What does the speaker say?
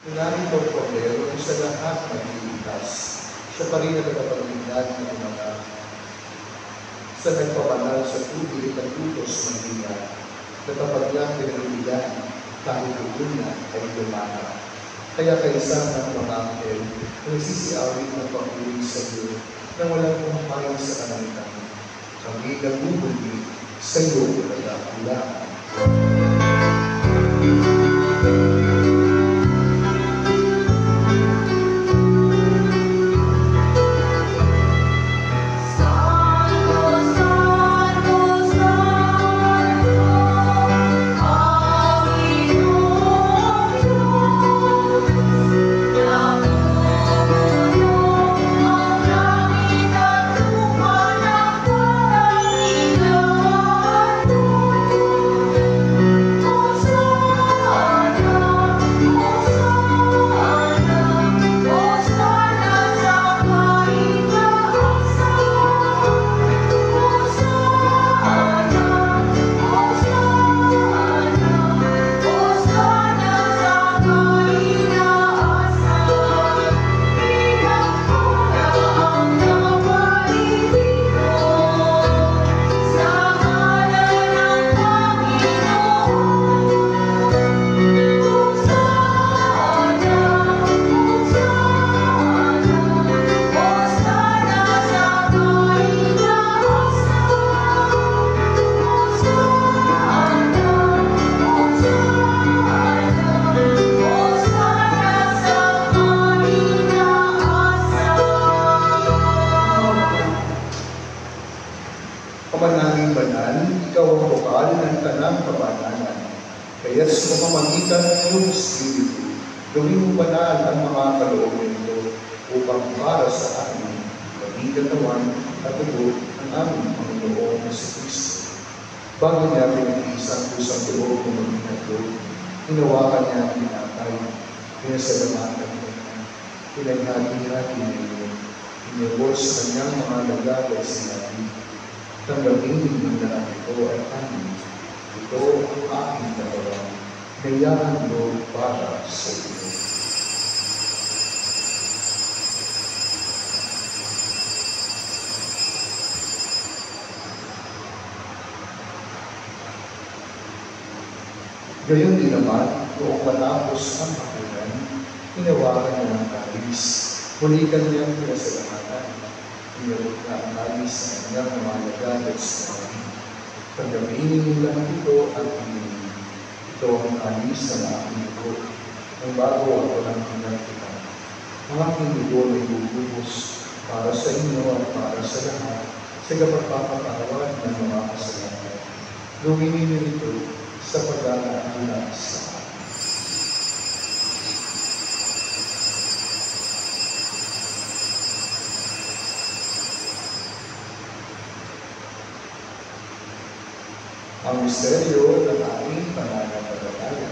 Narito ang problema kung sa lahat magliligtas. Siya pa rin ang nagpapagligad ng mga sa nagpabanal sa tubig at utos ng linya na kapag lang pinagbigan kahit una ay lumana. Kaya kaisa ng mga anghel nagsisiawit ng pag-uwi sa iyo na walang kumapayan sa kanalitan. Kami nagmumuli sa iyo kaya. Kamananging banal, ikaw ang bukal ng tanang kabanalan. Kaya sa pamamagitan ng iyong Espiritu, gawin mo banal ang mga kalooban nito upang para sa amin, maging katawan at dugo ng aming Panginoon na si Kristo. Bago niya pinag-iisang pusang loob ng maging hagod, hinawakan niya ang pinatay, pinasalamatan niya, pinaghati-hati niya, inibot sa kanyang mga lagagay sinabi, tanggapin ng lahat ito ay amin. Ito ang aking katawan, kayaan mo para sa iyo. Gayon din naman, noong matapos ang hapunan, hinawakan niya ng kalis, hulikan niyang pinasalamatan. Inabot na ang kalis sa kanyang mga nagagat sa amin. Tanggapin niyo lahat ito at iniin. Ito ang kalis na aking dugo, ang bago ako ng pinagkitan. Ang aking dugo ay bububos para sa inyo at para sa lahat sa kapagpapatawad ng mga kasalanan. Gawin niyo ito sa pag-aalala sa akin. Ang misteryo ng ating pananampalataya.